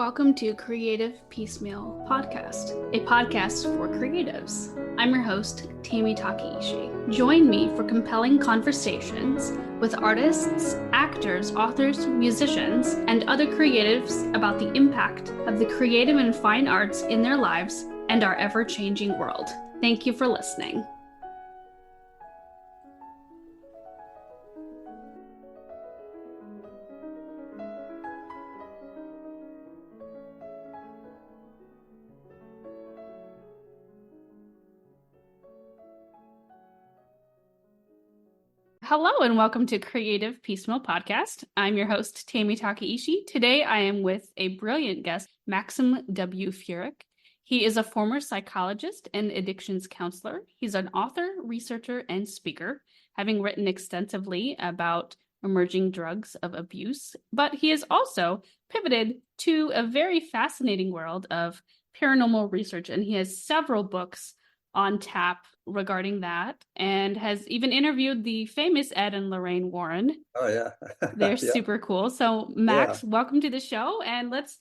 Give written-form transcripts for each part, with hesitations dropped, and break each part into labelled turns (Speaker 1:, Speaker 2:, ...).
Speaker 1: Welcome to Creative Piecemeal Podcast, a podcast for creatives. I'm your host, Tammy Takeishi. Join me for compelling conversations with artists, actors, authors, musicians, and other creatives about the impact of the creative and fine arts in their lives and our ever-changing world. Thank you for listening. Hello and welcome to Creative Piecemeal Podcast. I'm your host, Tammy Takeishi. Today I am with a brilliant guest, Maxim W. Furek. He is a former psychologist and addictions counselor. He's an author, researcher, and speaker, having written extensively about emerging drugs of abuse. But he has also pivoted to a very fascinating world of paranormal research, and he has several books on tap regarding that, and has even interviewed the famous Ed and Lorraine Warren.
Speaker 2: Oh, yeah.
Speaker 1: They're
Speaker 2: Yeah.
Speaker 1: super cool. So, Max, welcome to the show, and let's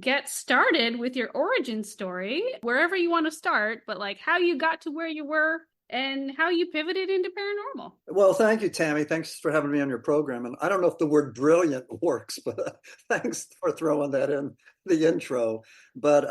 Speaker 1: get started with your origin story, wherever you want to start, but like how you got to where you were and how you pivoted into paranormal.
Speaker 2: Well, thank you, Tammy. Thanks for having me on your program. And I don't know if the word brilliant works, but thanks for throwing that in the intro. But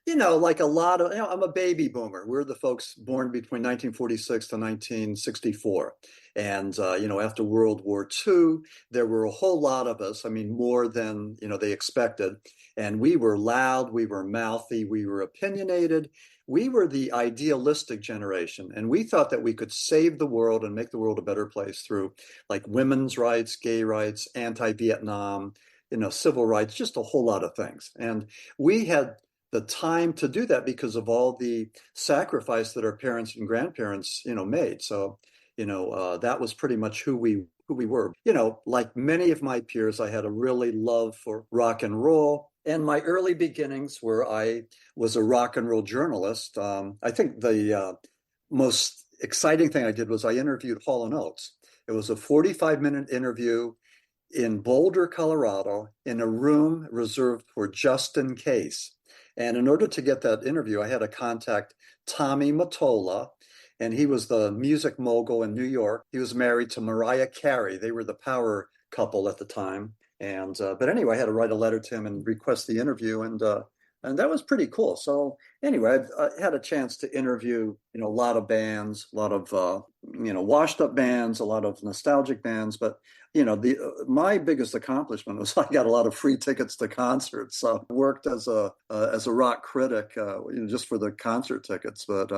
Speaker 2: like a lot of, I'm a baby boomer. We're the folks born between 1946 to 1964. And, after World War II, there were a whole lot of us. I mean, more than, they expected. And we were loud, we were mouthy, we were opinionated. We were the idealistic generation. And we thought that we could save the world and make the world a better place through like women's rights, gay rights, anti-Vietnam, civil rights, just a whole lot of things. And we had the time to do that because of all the sacrifice that our parents and grandparents, made. So, that was pretty much who we were. Like many of my peers, I had a really love for rock and roll. And my early beginnings where I was a rock and roll journalist, I think the most exciting thing I did was I interviewed Hall & Oates. It was a 45-minute interview in Boulder, Colorado, in a room reserved for just in case. And in order to get that interview, I had to contact Tommy Mottola, and he was the music mogul in New York. He was married to Mariah Carey. They were the power couple at the time. And but anyway, I had to write a letter to him and request the interview, and that was pretty cool. So anyway, I had a chance to interview, a lot of bands, a lot of washed up bands, a lot of nostalgic bands. But my biggest accomplishment was I got a lot of free tickets to concerts. So I worked as a rock critic, just for the concert tickets. But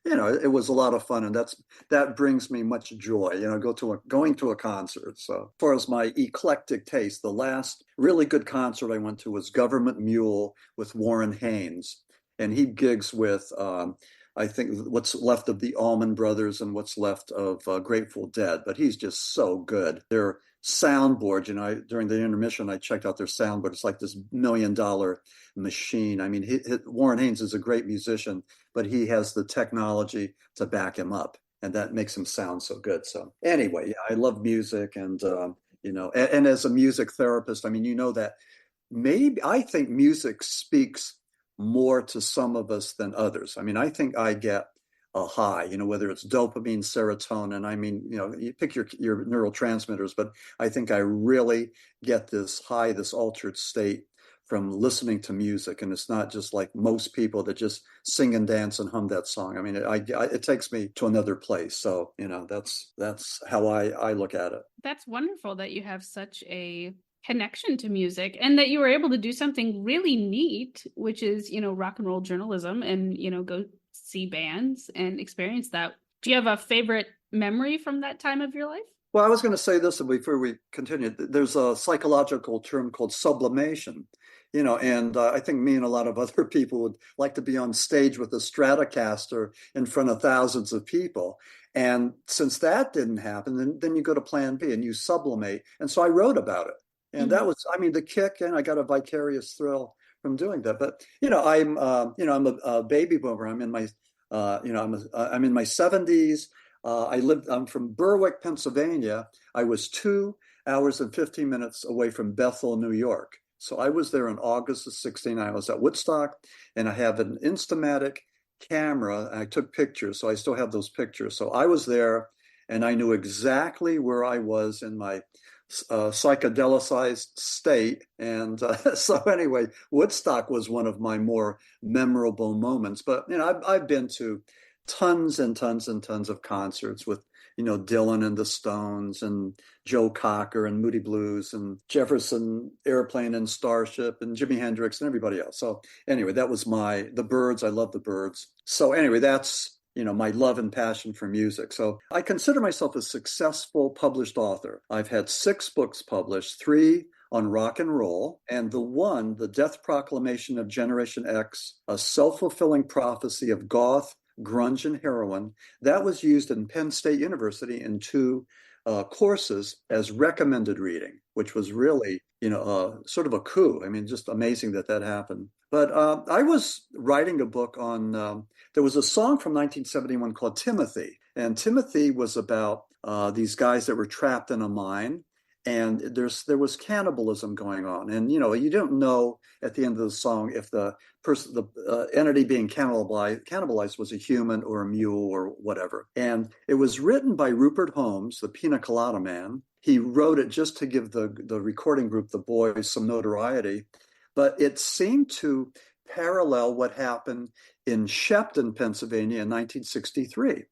Speaker 2: it was a lot of fun, and that brings me much joy. Going to a concert. So as far as my eclectic taste, the last really good concert I went to was Government Mule with Warren Haynes, and he gigs with I think what's left of the Allman Brothers and what's left of Grateful Dead, but he's just so good. Their soundboard, during the intermission, I checked out their soundboard. It's like this $1 million machine. I mean, Warren Haynes is a great musician, but he has the technology to back him up, and that makes him sound so good. So anyway, I love music, and and as a music therapist, I mean, that maybe I think music speaks more to some of us than others. I mean, I think I get a high, whether it's dopamine, serotonin. I mean, you pick your neurotransmitters, but I think I really get this high, this altered state from listening to music. And it's not just like most people that just sing and dance and hum that song. I mean, it takes me to another place. So, that's how I look at it.
Speaker 1: That's wonderful that you have such a connection to music and that you were able to do something really neat, which is, rock and roll journalism and, go see bands and experience that. Do you have a favorite memory from that time of your life?
Speaker 2: Well, I was going to say this before we continue. There's a psychological term called sublimation, and I think me and a lot of other people would like to be on stage with a Stratocaster in front of thousands of people. And since that didn't happen, then you go to plan B and you sublimate. And so I wrote about it. And that was, the kick, and I got a vicarious thrill from doing that. But I'm a baby boomer. I'm in my, I'm in my 70s. I'm from Berwick, Pennsylvania. I was 2 hours and 15 minutes away from Bethel, New York. So I was there in August of 69. I was at Woodstock, and I have an Instamatic camera. And I took pictures, so I still have those pictures. So I was there, and I knew exactly where I was in my psychedelicized state. And so anyway, Woodstock was one of my more memorable moments. But I've been to tons and tons and tons of concerts with Dylan and the Stones and Joe Cocker and Moody Blues and Jefferson Airplane and Starship and Jimi Hendrix and everybody else. So anyway, that was the Byrds. I love the Byrds. So anyway, that's my love and passion for music. So I consider myself a successful published author. I've had 6 books published, 3 on rock and roll, and the Death Proclamation of Generation X, a self-fulfilling prophecy of goth, grunge, and heroin, that was used in Penn State University in 2 courses as recommended reading, which was really, sort of a coup. I mean, just amazing that happened. But I was writing a book on, there was a song from 1971 called Timothy. And Timothy was about these guys that were trapped in a mine. And there was cannibalism going on. And, you don't know at the end of the song if the entity being cannibalized was a human or a mule or whatever. And it was written by Rupert Holmes, the Pina Colada Man. He wrote it just to give the recording group, the Boys, some notoriety. But it seemed to parallel what happened in Shepton, Pennsylvania in 1963.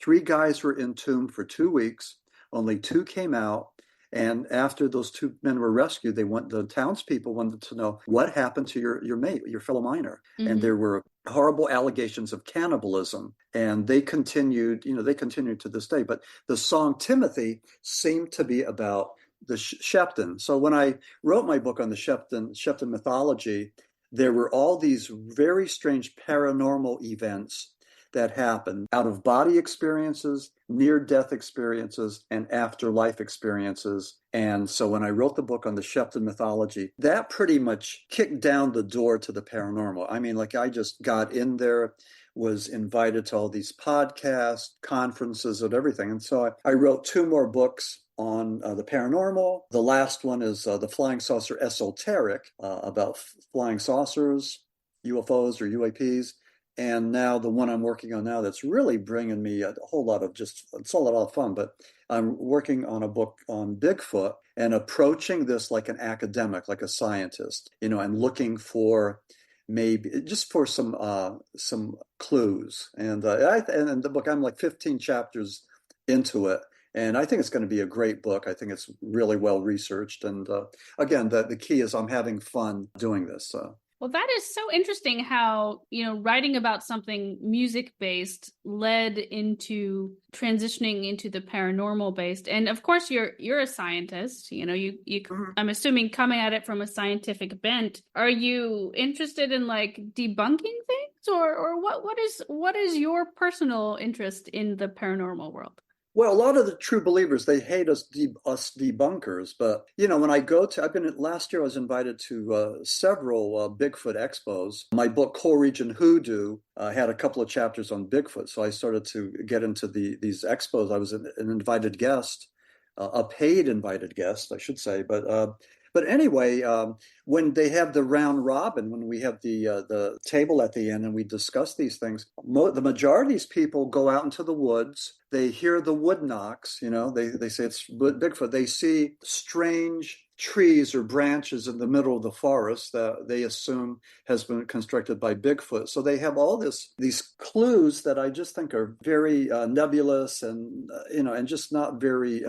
Speaker 2: 3 guys were entombed for 2 weeks. Only 2 came out. And after those 2 men were rescued, the townspeople wanted to know what happened to your mate, your fellow miner. Mm-hmm. And there were horrible allegations of cannibalism. And they continued to this day. But the song Timothy seemed to be about the Shepton. So when I wrote my book on the Shepton mythology, there were all these very strange paranormal events that happen, out of body experiences, near-death experiences, and afterlife experiences. And so when I wrote the book on the Shepton mythology, that pretty much kicked down the door to the paranormal. I mean, I just got in there, was invited to all these podcasts, conferences, and everything. And so I wrote 2 more books on the paranormal. The last one is The Flying Saucer Esoteric, about flying saucers, UFOs or UAPs. And now the one I'm working on now that's really bringing me a whole lot of it's a lot of fun, but I'm working on a book on Bigfoot and approaching this like an academic, like a scientist, and looking for maybe just for some clues. And the book, I'm like 15 chapters into it. And I think it's going to be a great book. I think it's really well researched. And again, the key is I'm having fun doing this.
Speaker 1: Well, that is so interesting how, writing about something music-based led into transitioning into the paranormal-based. And of course, you're a scientist, I'm assuming coming at it from a scientific bent. Are you interested in debunking things or what is your personal interest in the paranormal world?
Speaker 2: Well, a lot of the true believers, they hate us debunkers. But, when last year I was invited to several Bigfoot expos. My book, Coal Region Hoodoo, had a couple of chapters on Bigfoot. So I started to get into these expos. I was an invited guest, a paid invited guest, I should say. But anyway, when they have the round robin, when we have the table at the end and we discuss these things, the majority of these people go out into the woods. They hear the wood knocks, they say it's Bigfoot. They see strange trees or branches in the middle of the forest that they assume has been constructed by Bigfoot. So they have all these clues that I just think are very nebulous and just not very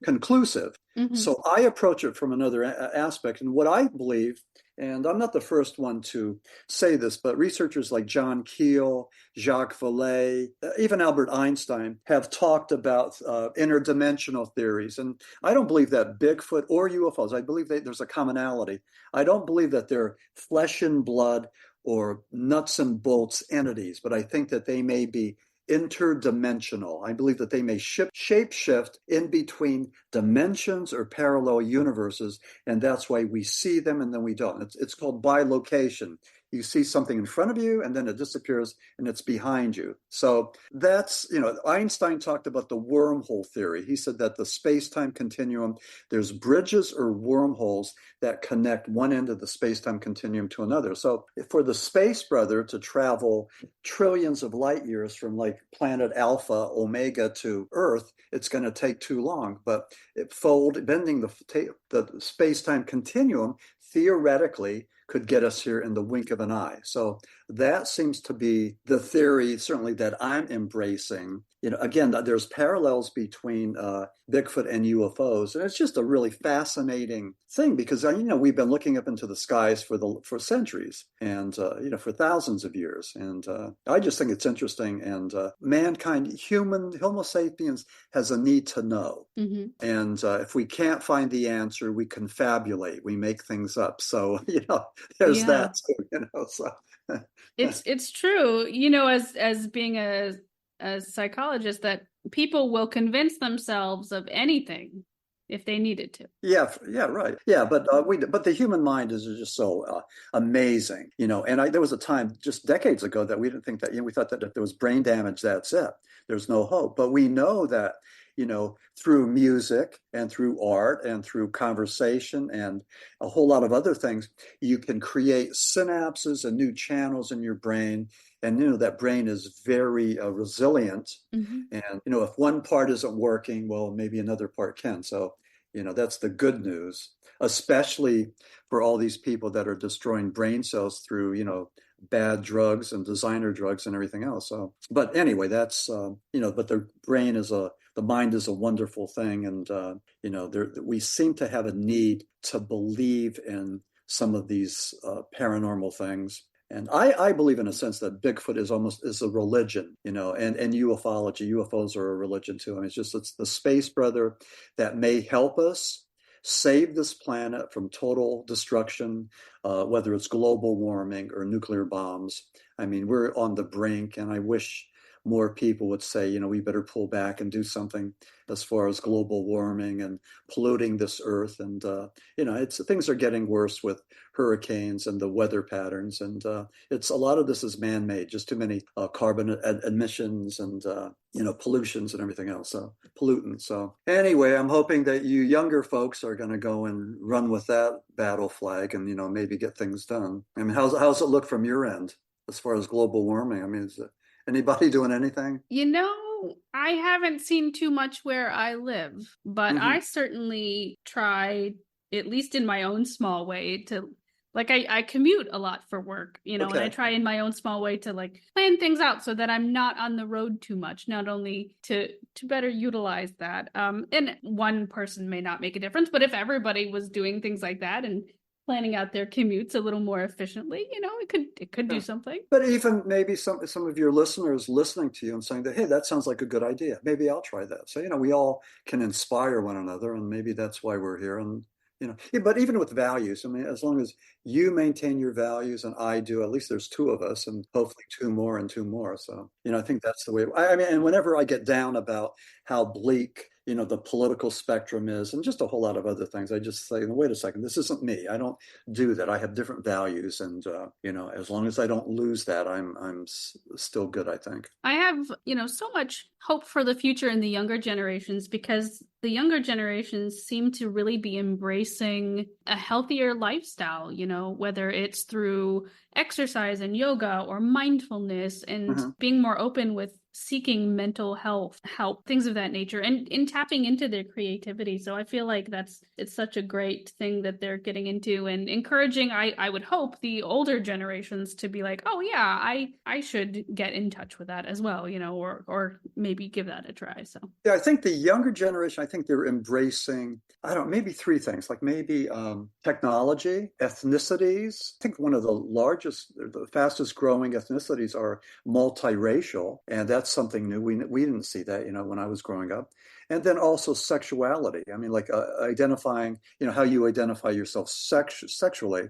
Speaker 2: conclusive. Mm-hmm. So I approach it from another aspect. And what I believe, and I'm not the first one to say this, but researchers like John Keel, Jacques Vallée, even Albert Einstein have talked about interdimensional theories. And I don't believe that Bigfoot or UFOs, I believe there's a commonality. I don't believe that they're flesh and blood or nuts and bolts entities, but I think that they may be interdimensional. I believe that they may shape-shift in between dimensions or parallel universes, and that's why we see them and then we don't. It's called bilocation. You see something in front of you and then it disappears and it's behind you. So that's, Einstein talked about the wormhole theory. He said that the space-time continuum, there's bridges or wormholes that connect one end of the space-time continuum to another. So for the space brother to travel trillions of light years from like planet Alpha, Omega to Earth, it's going to take too long. But bending the space-time continuum theoretically could get us here in the wink of an eye. So that seems to be the theory, certainly, that I'm embracing. Again, there's parallels between Bigfoot and UFOs, and it's just a really fascinating thing because we've been looking up into the skies for centuries and for thousands of years, and I just think it's interesting. And mankind, Homo sapiens, has a need to know, and if we can't find the answer, we confabulate, we make things up. So there's that too. So.
Speaker 1: It's true, as being a psychologist, that people will convince themselves of anything if they needed to.
Speaker 2: Yeah, right. Yeah, but the human mind is just so amazing, And there was a time just decades ago that we didn't think that. We thought that if there was brain damage, that's it. There's no hope. But we know that through music and through art and through conversation and a whole lot of other things, you can create synapses and new channels in your brain. And, that brain is very resilient. And, if one part isn't working, well, maybe another part can. So, that's the good news, especially for all these people that are destroying brain cells through, bad drugs and designer drugs and everything else. So, but anyway, that's, but the mind is a wonderful thing. And, we seem to have a need to believe in some of these paranormal things. And I believe in a sense that Bigfoot is a religion, and ufology, UFOs are a religion too. I mean, it's the space brother that may help us save this planet from total destruction, whether it's global warming or nuclear bombs. I mean, we're on the brink, and I wish more people would say, we better pull back and do something as far as global warming and polluting this earth. And, things are getting worse with hurricanes and the weather patterns. And it's a lot of this is man-made, just too many carbon emissions and, pollutions and everything else, so pollutants. So anyway, I'm hoping that you younger folks are going to go and run with that battle flag and, maybe get things done. I mean, how's it look from your end as far as global warming? I mean, is it anybody doing anything?
Speaker 1: I haven't seen too much where I live, but I certainly try, at least in my own small way, to I commute a lot for work, and I try in my own small way to plan things out so that I'm not on the road too much, not only to better utilize that. And one person may not make a difference, but if everybody was doing things like that and planning out their commutes a little more efficiently, it could do something.
Speaker 2: But even maybe some of your listeners listening to you and saying that, hey, that sounds like a good idea. Maybe I'll try that. So, we all can inspire one another, and maybe that's why we're here. And, but even with values, I mean, as long as you maintain your values and I do, at least there's two of us and hopefully two more and two more. So, I think that's the way. I mean, and whenever I get down about how bleak the political spectrum is, and just a whole lot of other things, I just say, wait a second, this isn't me. I don't do that. I have different values. And, as long as I don't lose that, I'm still good, I think.
Speaker 1: I have, so much hope for the future in the younger generations, because the younger generations seem to really be embracing a healthier lifestyle, whether it's through exercise and yoga or mindfulness and being more open with seeking mental health help, things of that nature, and in tapping into their creativity. So I feel like it's such a great thing that they're getting into, and encouraging, I would hope, the older generations to be like, oh yeah, I should get in touch with that as well, or maybe give that a try. So
Speaker 2: yeah, I think the younger generation, I think they're embracing, maybe three things, like maybe technology, ethnicities. I think one of the fastest growing ethnicities are multiracial, and that's something new. We didn't see that, when I was growing up. And then also sexuality. I mean, identifying, how you identify yourself sexually,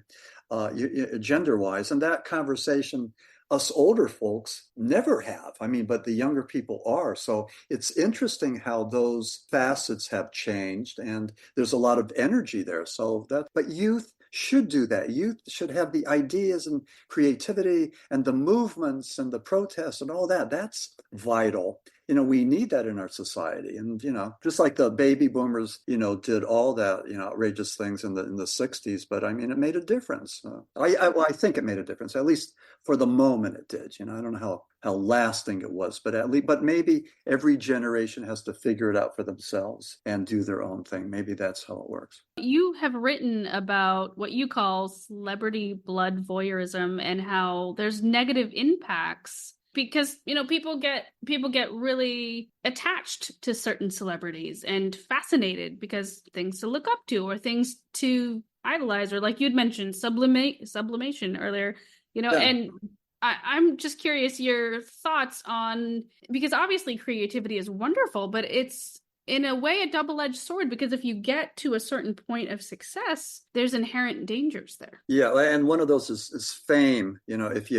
Speaker 2: gender-wise. And that conversation, us older folks never have. I mean, but the younger people are. So it's interesting how those facets have changed, and there's a lot of energy there. So but youth should do that. Youth should have the ideas and creativity and the movements and the protests and all that. That's vital. We need that in our society. And, just like the baby boomers, did all that, outrageous things in the 60s. But I mean, it made a difference. I think it made a difference, at least for the moment it did. I don't know how lasting it was, but maybe every generation has to figure it out for themselves and do their own thing. Maybe that's how it works.
Speaker 1: You have written about what you call celebrity blood voyeurism and how there's negative impacts because people get really attached to certain celebrities and fascinated because things to look up to or things to idolize, or like you'd mentioned sublimation earlier,
Speaker 2: Yeah.
Speaker 1: And I'm just curious your thoughts on, because obviously creativity is wonderful, but it's in a way a double-edged sword, because if you get to a certain point of success, there's inherent dangers there.
Speaker 2: Yeah, and one of those is fame. If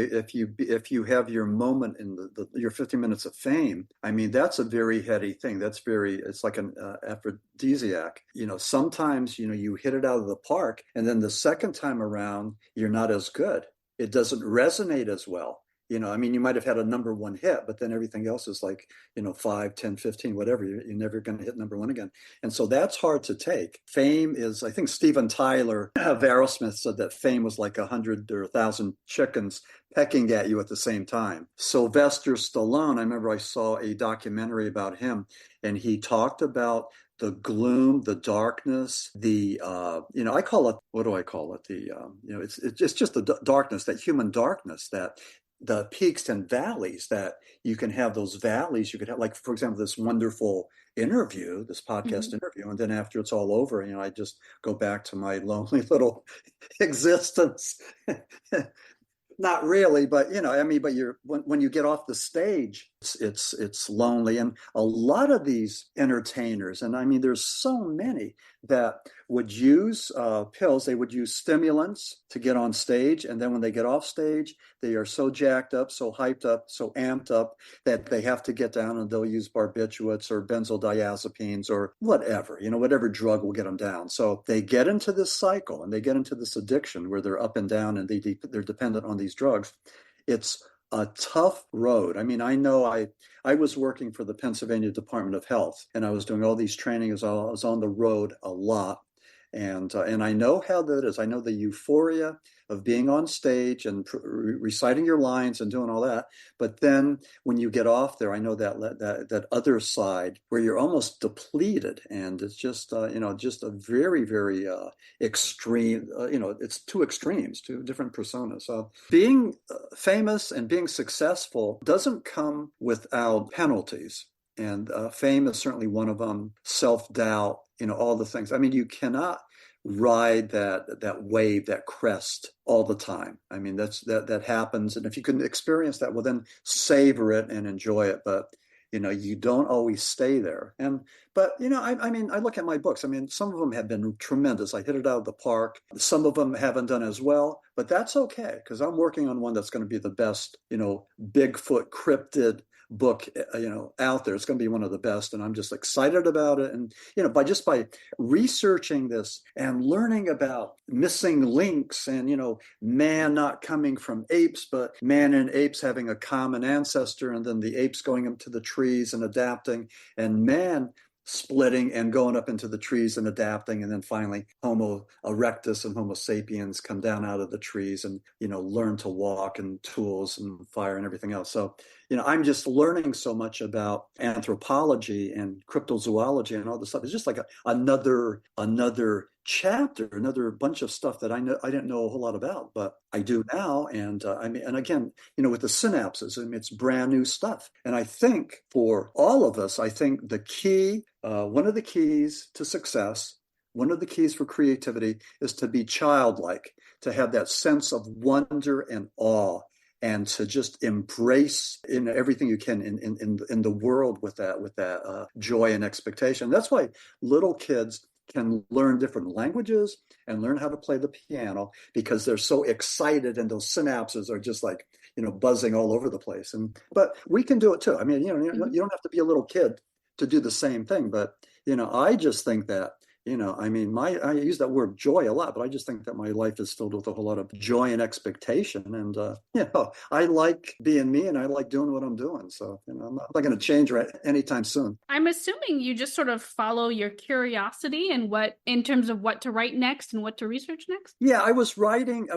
Speaker 2: you have your moment in your 15 minutes of fame, I mean, that's a very heady thing. It's like an aphrodisiac. Sometimes you hit it out of the park, and then the second time around you're not as good. It doesn't resonate as well. You might have had a number one hit, but then everything else is like, 5, 10, 15, whatever. You're never going to hit number one again. And so that's hard to take. Fame is, I think Steven Tyler of Aerosmith said that fame was like 100 or 1,000 chickens pecking at you at the same time. Sylvester Stallone, I remember I saw a documentary about him, and he talked about the gloom, the darkness, I call it, what do I call it? It's just the darkness, that human darkness, that the peaks and valleys, that you can have those valleys. You could have, like, for example, this wonderful interview, this podcast interview, and then after it's all over, I just go back to my lonely little existence. Not really, but but when you get off the stage, it's lonely. And a lot of these entertainers, and I mean, there's so many that would use pills. They would use stimulants to get on stage, and then when they get off stage, they are so jacked up, so hyped up, so amped up that they have to get down, and they'll use barbiturates or benzodiazepines or whatever, whatever drug will get them down. So they get into this cycle and they get into this addiction where they're up and down, and they're dependent on these drugs. It's a tough road. I mean, I know I was working for the Pennsylvania Department of Health, and I was doing all these trainings. I was on the road a lot. And I know how that is. I know the euphoria of being on stage and reciting your lines and doing all that. But then when you get off there, I know that other side where you're almost depleted, and it's just just a very, very extreme. It's two extremes, two different personas. So being famous and being successful doesn't come without penalties. And fame is certainly one of them. Self-doubt, all the things. I mean, you cannot ride that wave, that crest all the time. I mean, that happens. And if you can experience that, well, then savor it and enjoy it. But, you don't always stay there. But I mean, I look at my books. I mean, some of them have been tremendous. I hit it out of the park. Some of them haven't done as well, but that's okay, because I'm working on one that's going to be the best, Bigfoot cryptid book out there. It's going to be one of the best, and I'm just excited about it. And by researching this and learning about missing links, and man not coming from apes, but man and apes having a common ancestor, and then the apes going into the trees and adapting, and man splitting and going up into the trees and adapting, and then finally Homo erectus and Homo sapiens come down out of the trees and learn to walk, and tools and fire and everything else. So I'm just learning so much about anthropology and cryptozoology and all this stuff. It's just like another chapter, another bunch of stuff that I didn't know a whole lot about, but I do now. And and again, with the synapses, it's brand new stuff. And I think for all of us, I think the key, one of the keys to success, one of the keys for creativity, is to be childlike, to have that sense of wonder and awe, and to just embrace everything you can in the world with that joy and expectation. That's why little kids can learn different languages and learn how to play the piano, because they're so excited, and those synapses are just like buzzing all over the place. But we can do it too. I mean, you don't have to be a little kid to do the same thing. But I just think that I mean, I use that word joy a lot, but I just think that my life is filled with a whole lot of joy and expectation. And, I like being me and I like doing what I'm doing. So, I'm not going to change right anytime soon.
Speaker 1: I'm assuming you just sort of follow your curiosity and in terms of what to write next and what to research next.
Speaker 2: Yeah, I was working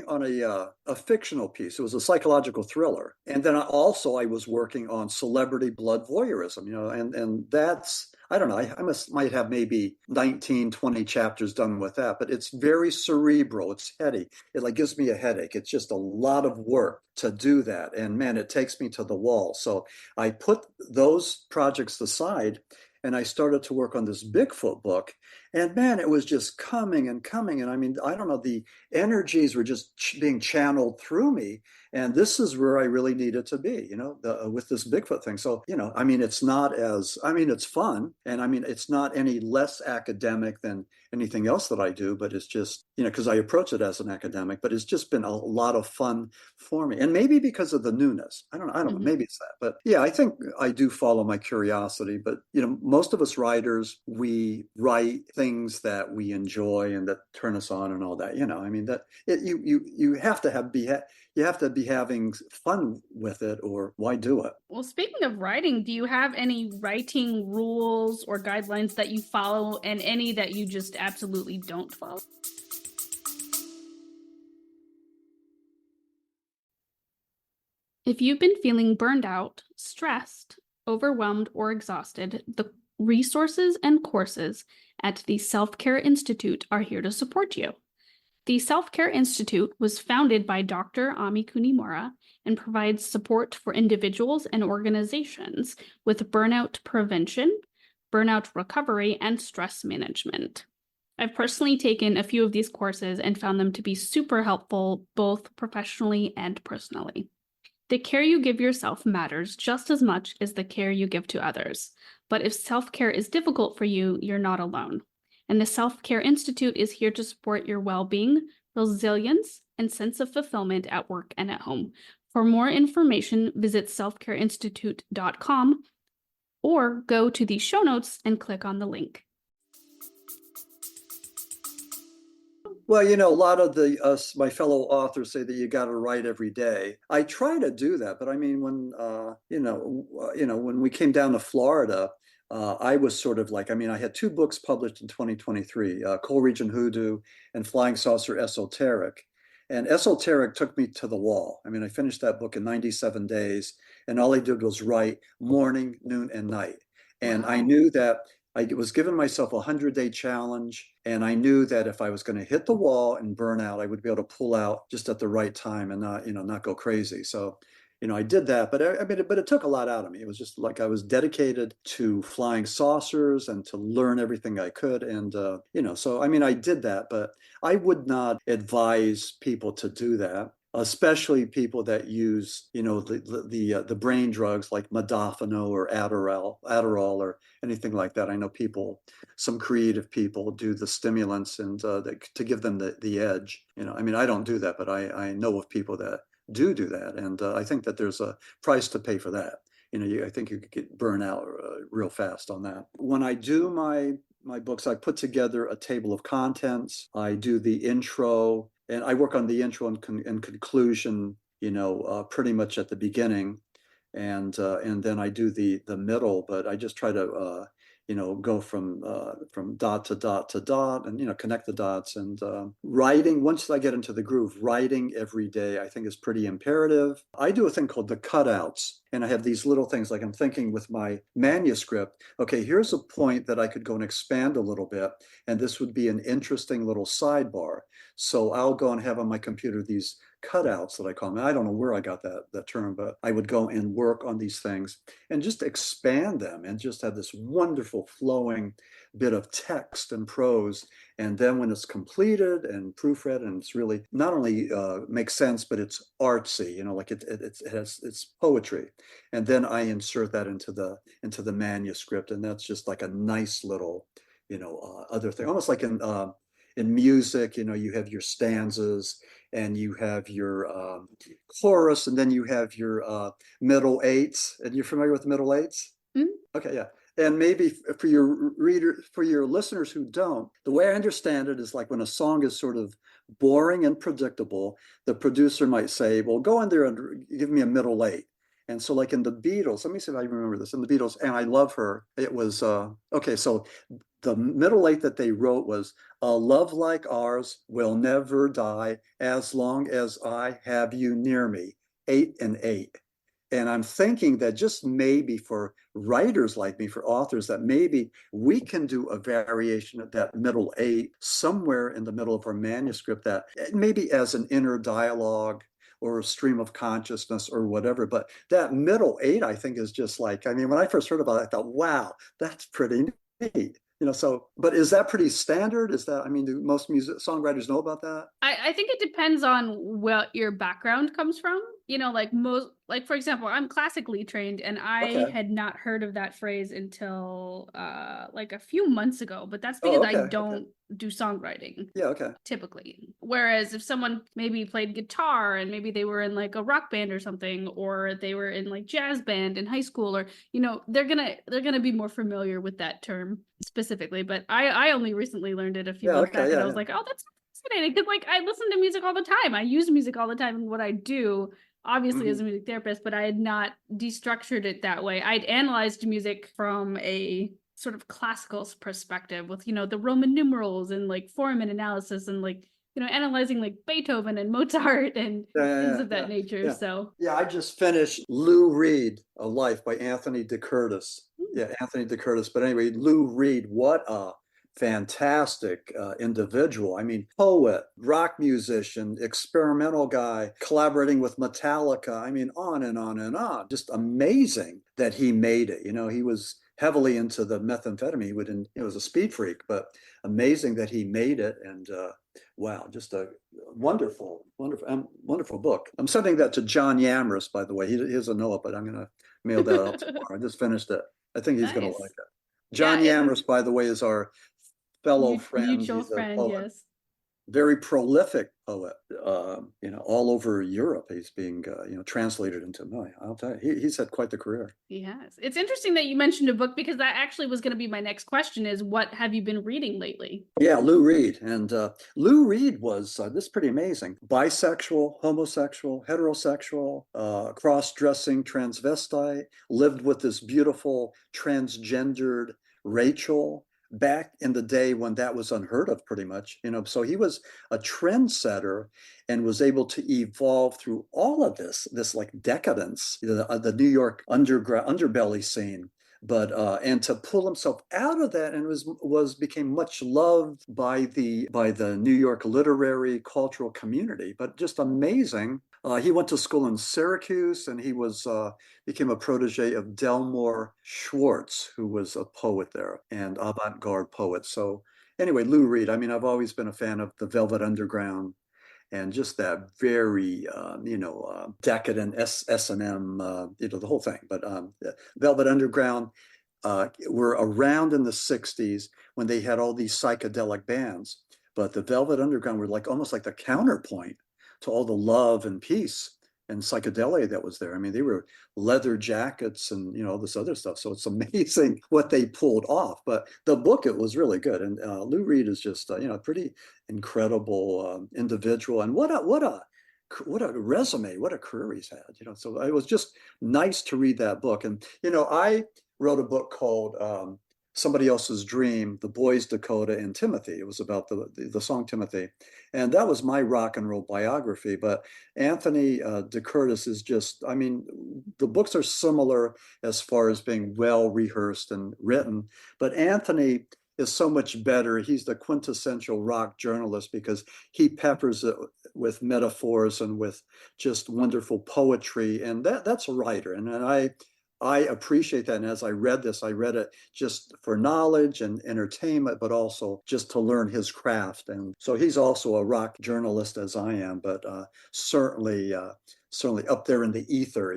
Speaker 2: on a fictional piece. It was a psychological thriller. And then I was working on celebrity blood voyeurism, and that's, I don't know, might have maybe 19, 20 chapters done with that, but it's very cerebral. It's heady. It like gives me a headache. It's just a lot of work to do that. And man, it takes me to the wall. So I put those projects aside and I started to work on this Bigfoot book. And man, it was just coming and coming. And I mean, I don't know, the energies were just being channeled through me. And this is where I really needed to be, with this Bigfoot thing. So, I mean, it's fun. And I mean, it's not any less academic than anything else that I do, but it's just, because I approach it as an academic, but it's just been a lot of fun for me. And maybe because of the newness. I don't know, maybe it's that. But yeah, I think I do follow my curiosity. But, most of us writers, we write things that we enjoy and that turn us on and all that. I mean, you have to be having fun with it, or why do it?
Speaker 1: Well, speaking of writing, do you have any writing rules or guidelines that you follow and any that you just absolutely don't follow? If you've been feeling burned out, stressed, overwhelmed, or exhausted, the resources and courses at the Self-Care Institute are here to support you. The Self-Care Institute was founded by Dr. Ami Kunimura and provides support for individuals and organizations with burnout prevention, burnout recovery, and stress management. I've personally taken a few of these courses and found them to be super helpful, both professionally and personally. The care you give yourself matters just as much as the care you give to others. But if self-care is difficult for you, you're not alone. And the Self-Care Institute is here to support your well-being, resilience, and sense of fulfillment at work and at home. For more information, visit selfcareinstitute.com or go to the show notes and click on the link.
Speaker 2: Well, a lot of my fellow authors say that you got to write every day. I try to do that, but I mean, when we came down to Florida, I was sort of like, I had 2 books published in 2023, Coleridge Hoodoo and Flying Saucer Esoteric. And Esoteric took me to the wall. I mean, I finished that book in 97 days, and all I did was write morning, noon, and night. And I knew that I was giving myself a 100-day challenge, and I knew that if I was going to hit the wall and burn out, I would be able to pull out just at the right time and not go crazy. So, I did that, but it took a lot out of me. It was just like I was dedicated to flying saucers and to learn everything I could. And, so, I did that, but I would not advise people to do that, especially people that use, the brain drugs like modafinil or Adderall or anything like that. I know some creative people do the stimulants and to give them the edge. I don't do that, but I know of people that do that. And I think that there's a price to pay for that. I think you could get burned out real fast on that. When I do my books, I put together a table of contents. I do the intro, and I work on the intro and conclusion, pretty much at the beginning, and then I do the middle. But I just try to go from dot to dot to dot, and connect the dots. And writing, once I get into the groove, writing every day I think is pretty imperative. I do a thing called the cutouts, and I have these little things, like I'm thinking with my manuscript, okay, here's a point that I could go and expand a little bit, and this would be an interesting little sidebar. So I'll go and have on my computer these cutouts that I call them. I don't know where I got that term, but I would go and work on these things and just expand them and just have this wonderful flowing bit of text and prose. And then when it's completed and proofread, and it's really not only makes sense, but it's artsy, like it's poetry. And then I insert that into the manuscript, and that's just like a nice little, other thing, almost like in music, you have your stanzas and you have your chorus, and then you have your middle eights. And you're familiar with the middle eights?
Speaker 1: Mm-hmm.
Speaker 2: Okay, yeah. And maybe for your reader, for your listeners who don't, the way I understand it is like when a song is sort of boring and predictable, the producer might say, well, go in there and give me a middle eight. And so like in the Beatles, let me see if I remember this. In the Beatles, and I love her, it was, okay, so the middle eight that they wrote was, a love like ours will never die as long as I have you near me, 8 and 8. And I'm thinking that just maybe for writers like me, for authors, that maybe we can do a variation of that middle eight somewhere in the middle of our manuscript, that maybe as an inner dialogue or a stream of consciousness or whatever. But that middle eight, I think, is just like, I mean, when I first heard about it, I thought, wow, that's pretty neat. So, but is that pretty standard? Is that, I mean, do most music songwriters know about that?
Speaker 1: I think it depends on what your background comes from. Like, for example, I'm classically trained, and I
Speaker 2: Okay.
Speaker 1: had not heard of that phrase until like a few months ago, but that's
Speaker 2: Oh,
Speaker 1: because I
Speaker 2: okay. Okay.
Speaker 1: don't do songwriting
Speaker 2: Yeah. Okay.
Speaker 1: typically. Whereas if someone maybe played guitar and maybe they were in like a rock band or something, or they were in like jazz band in high school, or they're gonna be more familiar with that term specifically. But I only recently learned it a few
Speaker 2: Yeah.
Speaker 1: months
Speaker 2: Okay.
Speaker 1: back, and
Speaker 2: Yeah.
Speaker 1: I was
Speaker 2: Yeah.
Speaker 1: like, oh, that's fascinating, because like I listen to music all the time. I use music all the time in what I do, obviously as a
Speaker 2: Mhm.
Speaker 1: music therapist, but I had not destructured it that way. I'd analyzed music from a sort of classical perspective with, the Roman numerals and like Foreman analysis, and like, analyzing like Beethoven and Mozart and
Speaker 2: Yeah, yeah,
Speaker 1: things
Speaker 2: yeah,
Speaker 1: of that
Speaker 2: yeah,
Speaker 1: nature.
Speaker 2: yeah.
Speaker 1: So,
Speaker 2: Yeah, I just finished Lou Reed, A Life by Anthony de Curtis. Yeah, Anthony de Curtis. But anyway, Lou Reed, what a fantastic individual. I mean, poet, rock musician, experimental guy, collaborating with Metallica. I mean, on and on and on. Just amazing that he made it. He was heavily into the methamphetamine. He was a speed freak, but amazing that he made it. And wow, just a wonderful, wonderful, wonderful book. I'm sending that to John Yamris, by the way. He doesn't know it, but I'm going to mail that out tomorrow. I just finished it. I think he's going to like
Speaker 1: nice.
Speaker 2: it.
Speaker 1: Yeah,
Speaker 2: John Yamris, by the way, is our fellow friend.
Speaker 1: mutual
Speaker 2: He's a
Speaker 1: friend,
Speaker 2: poet,
Speaker 1: yes.
Speaker 2: very prolific poet. All over Europe. He's being, translated into. I'll tell you, he's had quite the career.
Speaker 1: He has. It's interesting that you mentioned a book, because that actually was going to be my next question: is what have you been reading lately?
Speaker 2: Yeah, Lou Reed. And Lou Reed was, this is pretty amazing, bisexual, homosexual, heterosexual, cross-dressing transvestite, lived with this beautiful transgendered Rachel back in the day when that was unheard of, pretty much. So he was a trendsetter and was able to evolve through all of this like decadence, the New York underbelly scene, but and to pull himself out of that, and was became much loved by the New York literary cultural community. But just amazing. He went to school in Syracuse, and he became a protege of Delmore Schwartz, who was a poet there and avant-garde poet. So anyway, Lou Reed. I mean, I've always been a fan of the Velvet Underground, and just that very decadent S&M, the whole thing. But Velvet Underground were around in the 60s when they had all these psychedelic bands, but the Velvet Underground were like almost like the counterpoint to all the love and peace and psychedelia that was there. I mean, they were leather jackets and all this other stuff. So it's amazing what they pulled off. But the book, it was really good. And Lou Reed is just pretty incredible individual. And what a resume, what a career he's had. So it was just nice to read that book. And I wrote a book called Somebody Else's Dream, The Boys Dakota and Timothy. It was about the song Timothy. And that was my rock and roll biography. But Anthony de Curtis is just, I mean, the books are similar as far as being well rehearsed and written. But Anthony is so much better. He's the quintessential rock journalist because he peppers it with metaphors and with just wonderful poetry. And that's a writer. And I appreciate that. And as I read this, I read it just for knowledge and entertainment, but also just to learn his craft. And so he's also a rock journalist, as I am, but certainly up there in the ether,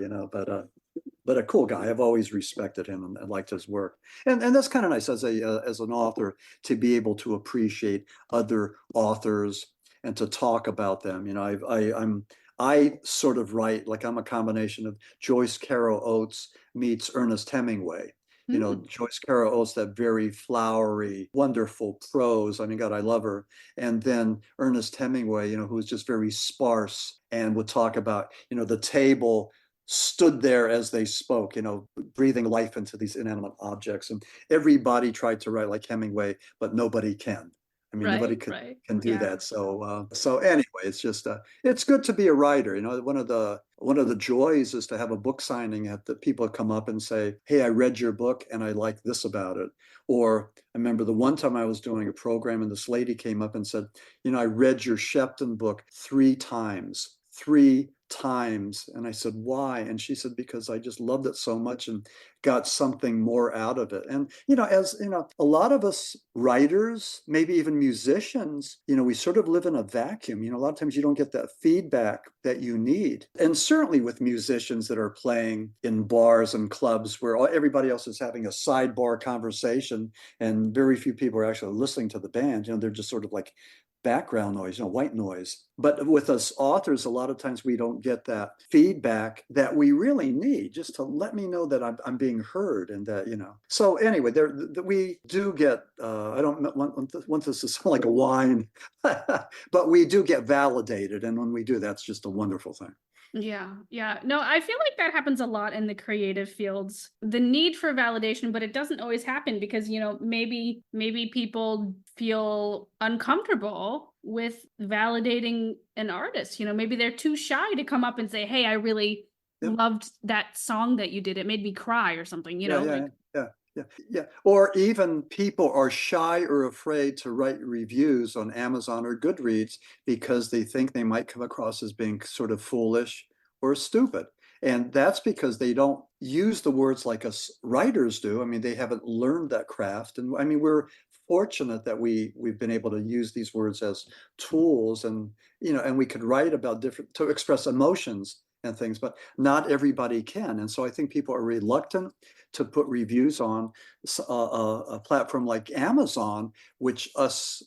Speaker 2: but a cool guy. I've always respected him and liked his work. And that's kind of nice as an author to be able to appreciate other authors and to talk about them. I sort of write like I'm a combination of Joyce Carol Oates meets Ernest Hemingway. Joyce Carol Oates, that very flowery, wonderful prose. I mean, God, I love her. And then Ernest Hemingway, who was just very sparse and would talk about, the table stood there as they spoke, breathing life into these inanimate objects. And everybody tried to write like Hemingway, but nobody can. I mean, nobody can do that. So anyway, it's just it's good to be a writer. One of the joys is to have a book signing that people come up and say, "Hey, I read your book and I like this about it." Or I remember the one time I was doing a program and this lady came up and said, "I read your Shepton book 3 times." 3 times. And I said, "Why?" And she said, "Because I just loved it so much and got something more out of it." And, as a lot of us writers, maybe even musicians, we sort of live in a vacuum. A lot of times you don't get that feedback that you need. And certainly with musicians that are playing in bars and clubs where everybody else is having a sidebar conversation and very few people are actually listening to the band, they're just sort of like background noise, white noise. But with us authors, a lot of times we don't get that feedback that we really need, just to let me know that I'm being heard, and that, So anyway, we do get, I don't want this to sound like a whine, but we do get validated. And when we do, that's just a wonderful thing.
Speaker 1: Yeah. No, I feel like that happens a lot in the creative fields. The need for validation, but it doesn't always happen because, maybe people feel uncomfortable with validating an artist. Maybe they're too shy to come up and say, "Hey, I really loved that song that you did. It made me cry," or something,
Speaker 2: Yeah. Or even people are shy or afraid to write reviews on Amazon or Goodreads because they think they might come across as being sort of foolish or stupid. And that's because they don't use the words like us writers do. I mean, they haven't learned that craft. And I mean, we're fortunate that we've been able to use these words as tools, and and we could write about to express emotions and things, but not everybody can. And so I think people are reluctant to put reviews on a platform like Amazon, which us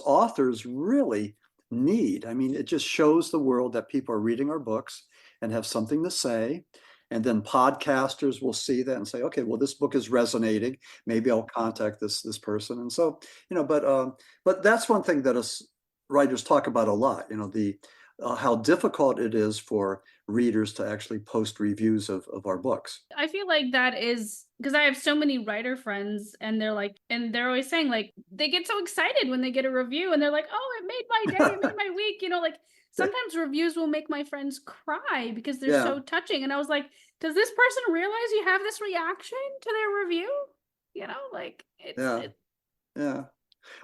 Speaker 2: authors really need. I mean, it just shows the world that people are reading our books and have something to say. And then podcasters will see that and say, "Okay, well, this book is resonating. Maybe I'll contact this person." And so, but that's one thing that us writers talk about a lot. How difficult it is for readers to actually post reviews of our books.
Speaker 1: I feel like that is because I have so many writer friends, and they're always saying, like, they get so excited when they get a review and they're like, "Oh, it made my day, it made my week." Sometimes reviews will make my friends cry because they're so touching. And I was like, does this person realize you have this reaction to their review?
Speaker 2: Yeah.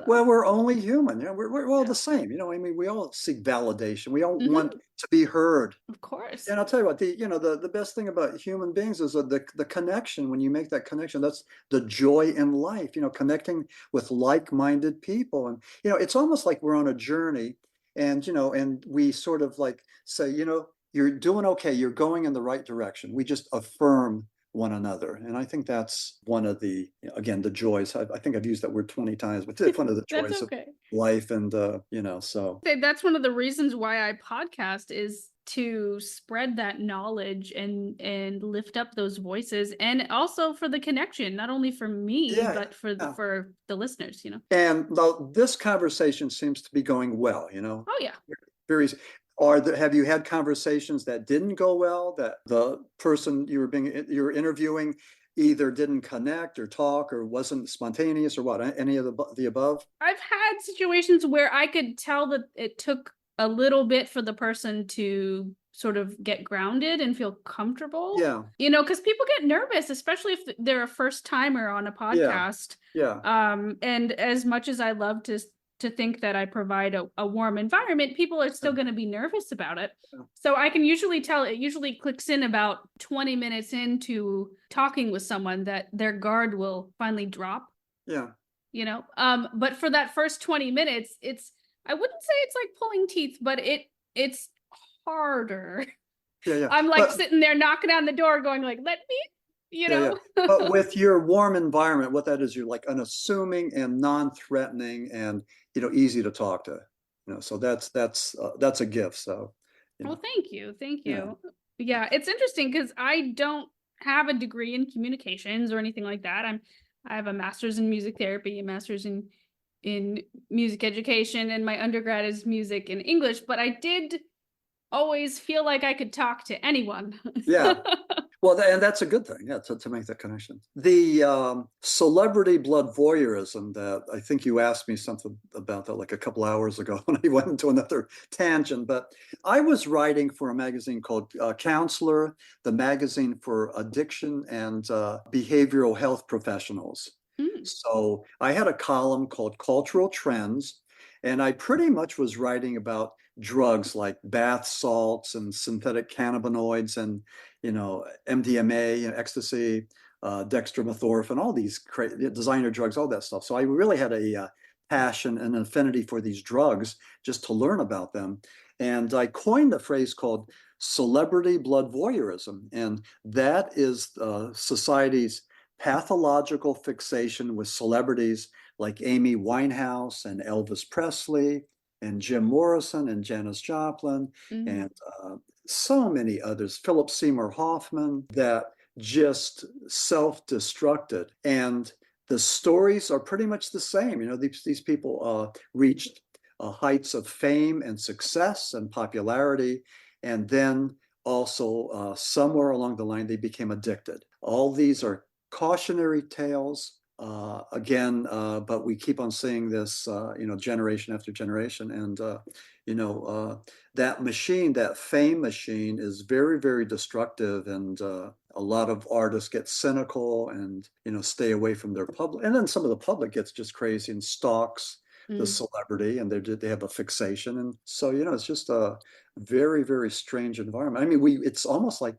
Speaker 2: Well, we're only human. We're all the same. I mean, we all seek validation. We all want to be heard.
Speaker 1: Of course.
Speaker 2: And I'll tell you what, the best thing about human beings is the connection. When you make that connection, that's the joy in life, connecting with like-minded people. And, it's almost like we're on a journey, and, and we sort of like say, "You're doing okay. You're going in the right direction." We just affirm one another. And I think that's one of the, again, the joys. I think I've used that word 20 times, but it's one of the joys of life. And, so.
Speaker 1: That's one of the reasons why I podcast, is to spread that knowledge and lift up those voices, and also for the connection, not only for me, but for the listeners,
Speaker 2: And this conversation seems to be going well,
Speaker 1: Oh, yeah.
Speaker 2: Very. Have you had conversations that didn't go well, that the person you were interviewing either didn't connect or talk or wasn't spontaneous or what? Any of the above?
Speaker 1: I've had situations where I could tell that it took a little bit for the person to sort of get grounded and feel comfortable.
Speaker 2: Yeah.
Speaker 1: Because people get nervous, especially if they're a first timer on a podcast.
Speaker 2: Yeah.
Speaker 1: And as much as I love to think that I provide a warm environment, people are still going to be nervous about it. So I can usually tell, it usually clicks in about 20 minutes into talking with someone, that their guard will finally drop.
Speaker 2: Yeah.
Speaker 1: But for that first 20 minutes, I wouldn't say it's like pulling teeth, but it's harder.
Speaker 2: Yeah.
Speaker 1: I'm like sitting there knocking on the door going like, "Let me,"
Speaker 2: But with your warm environment, what that is, you're like unassuming and non-threatening and, easy to talk to, so that's a gift. So,
Speaker 1: Well, thank you. Yeah, it's interesting because I don't have a degree in communications or anything like that. I have a master's in music therapy, a master's in music education, and my undergrad is music and English, but I did always feel like I could talk to anyone.
Speaker 2: Yeah. Well, and that's a good thing, yeah, to make that connection. The celebrity blood voyeurism that I think you asked me something about that like a couple hours ago when I went into another tangent, but I was writing for a magazine called Counselor, the magazine for addiction and behavioral health professionals.
Speaker 1: Mm.
Speaker 2: So I had a column called Cultural Trends, and I pretty much was writing about drugs like bath salts and synthetic cannabinoids and MDMA, ecstasy, dextromethorphan, all these designer drugs, all that stuff. So I really had a passion and an affinity for these drugs just to learn about them. And I coined a phrase called celebrity blood voyeurism. And that is society's pathological fixation with celebrities like Amy Winehouse and Elvis Presley and Jim Morrison and Janis Joplin and so many others, Philip Seymour Hoffman, that just self-destructed. And the stories are pretty much the same. These people reached heights of fame and success and popularity, and then also somewhere along the line, they became addicted. All these are cautionary tales. But we keep on seeing this, generation after generation. And, that machine, that fame machine is very, very destructive. And a lot of artists get cynical and, stay away from their public. And then some of the public gets just crazy and stalks the celebrity, and they have a fixation. And so, it's just a very, very strange environment. I mean, it's almost like,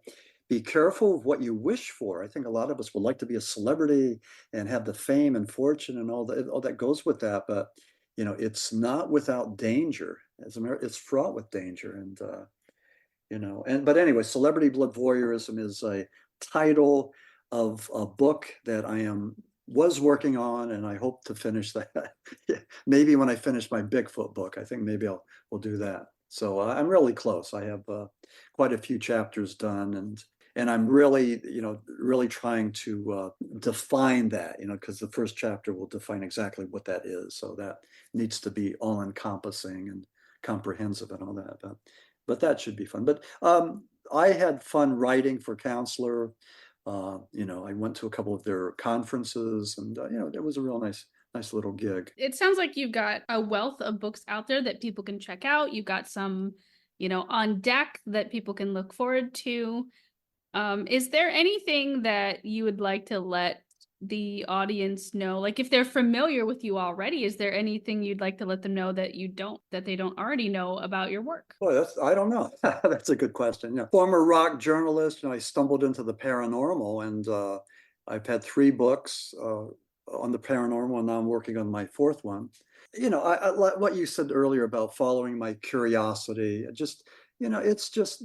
Speaker 2: be careful of what you wish for. I think a lot of us would like to be a celebrity and have the fame and fortune and all that goes with that. But it's not without danger. It's fraught with danger. And but anyway, celebrity blood voyeurism is a title of a book that was working on, and I hope to finish that. Maybe when I finish my Bigfoot book, I think maybe we'll do that. So I'm really close. I have quite a few chapters done, and I'm really, really trying to define that, because the first chapter will define exactly what that is. So that needs to be all encompassing and comprehensive and all that. But that should be fun. But I had fun writing for Counselor. I went to a couple of their conferences, and it was a real nice little gig.
Speaker 1: It sounds like you've got a wealth of books out there that people can check out. You've got some, on deck that people can look forward to. Is there anything that you would like to let the audience know? Like, if they're familiar with you already, is there anything you'd like to let them know that they don't already know about your work?
Speaker 2: Boy, I don't know. That's a good question. Former rock journalist, I stumbled into the paranormal, and I've had 3 books on the paranormal, and now I'm working on my 4th one. I like what you said earlier about following my curiosity. It's just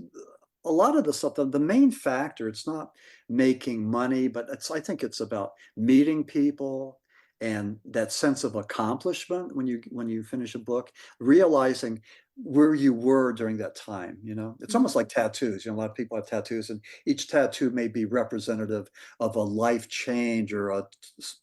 Speaker 2: a lot of the stuff. The main factor, it's not making money, but I think it's about meeting people and that sense of accomplishment when you finish a book, realizing where you were during that time. It's almost like tattoos. A lot of people have tattoos, and each tattoo may be representative of a life change or a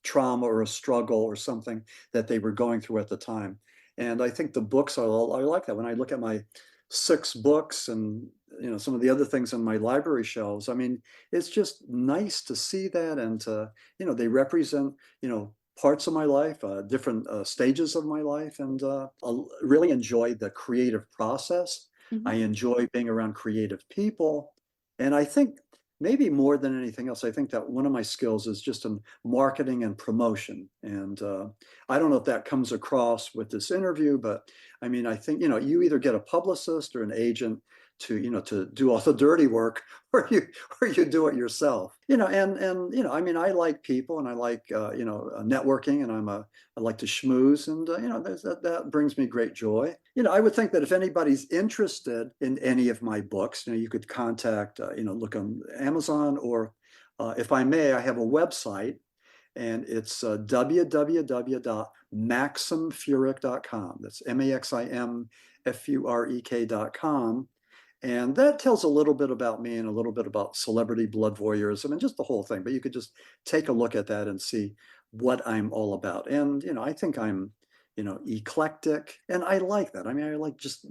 Speaker 2: trauma or a struggle or something that they were going through at the time. And I think the books are like that. When I look at my 6 books and some of the other things on my library shelves, I mean, it's just nice to see that, and to they represent parts of my life, different stages of my life, and I really enjoy the creative process. I enjoy being around creative people, and I think maybe more than anything else, I think that one of my skills is just in marketing and promotion. And I don't know if that comes across with this interview, but I mean, I think you either get a publicist or an agent to do all the dirty work, or you do it yourself. I mean, I like people, and I like networking, and I like to schmooze, and that brings me great joy. I would think that if anybody's interested in any of my books, you could contact look on Amazon, or if I may, I have a website, and it's www.maximfurek.com. That's MAXIMFUREK.com. And that tells a little bit about me and a little bit about celebrity blood voyeurism and just the whole thing. But you could just take a look at that and see what I'm all about. And, I think I'm, eclectic. And I like that. I mean, I like just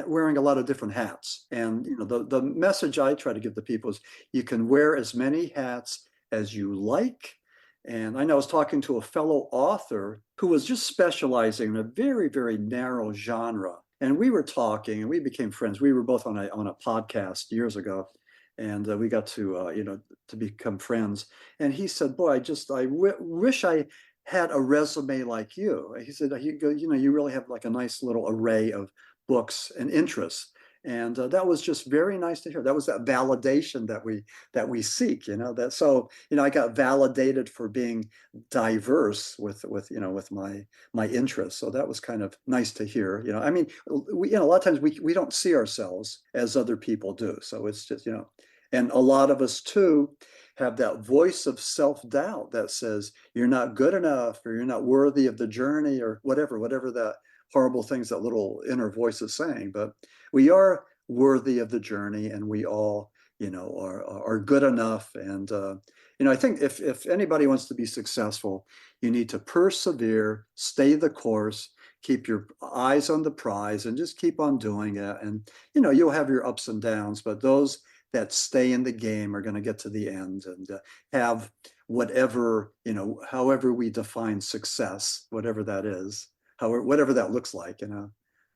Speaker 2: wearing a lot of different hats. And, the message I try to give to people is you can wear as many hats as you like. And I know I was talking to a fellow author who was just specializing in a very, very narrow genre. And we were talking and we became friends. We were both on a podcast years ago. And we got to, to become friends. And he said, boy, wish I had a resume like you. He said, you really have like a nice little array of books and interests. And that was just very nice to hear. That was that validation that we seek, that. So, I got validated for being diverse with my interests. So that was kind of nice to hear. I mean, a lot of times we don't see ourselves as other people do. So it's just, and a lot of us too have that voice of self-doubt that says you're not good enough or you're not worthy of the journey or whatever that horrible things that little inner voice is saying. But we are worthy of the journey, and we all, are good enough. And I think if anybody wants to be successful, you need to persevere, stay the course, keep your eyes on the prize, and just keep on doing it. And you'll have your ups and downs, but those that stay in the game are going to get to the end and have whatever, however we define success, whatever that is, whatever that looks like,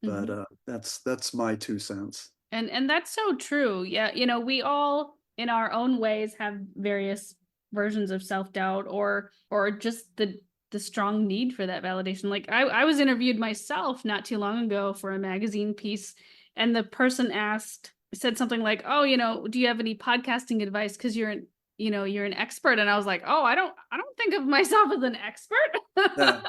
Speaker 2: but that's my 2 cents.
Speaker 1: And that's so true. Yeah, we all in our own ways have various versions of self-doubt or just the strong need for that validation. Like I was interviewed myself not too long ago for a magazine piece, and the person said something like, "Oh, do you have any podcasting advice? Because you're an expert." And I was like, "Oh, I don't think of myself as an expert."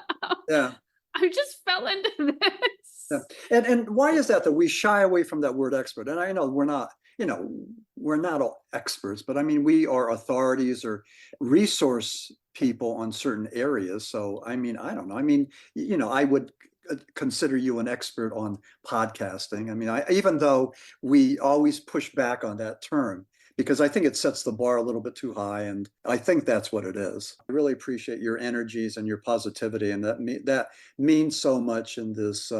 Speaker 2: Yeah.
Speaker 1: I just fell into this.
Speaker 2: Yeah. And why is that we shy away from that word expert? And I know we're not all experts, but I mean, we are authorities or resource people on certain areas. So, I mean, I don't know. I mean, I would consider you an expert on podcasting. I mean, even though we always push back on that term, because I think it sets the bar a little bit too high. And I think that's what it is. I really appreciate your energies and your positivity. And that means so much in this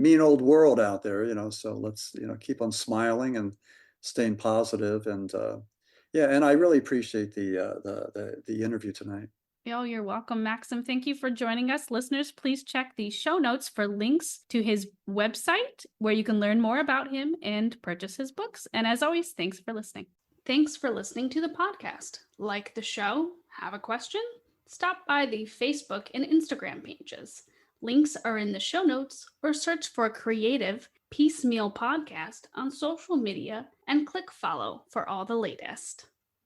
Speaker 2: mean old world out there, so let's, keep on smiling and staying positive. And and I really appreciate the interview tonight.
Speaker 1: Oh, you're welcome, Maxim. Thank you for joining us. Listeners, please check the show notes for links to his website where you can learn more about him and purchase his books. And as always, thanks for listening. Thanks for listening to the podcast. Like the show? Have a question? Stop by the Facebook and Instagram pages. Links are in the show notes, or search for Creative Piecemeal Podcast on social media and click follow for all the latest.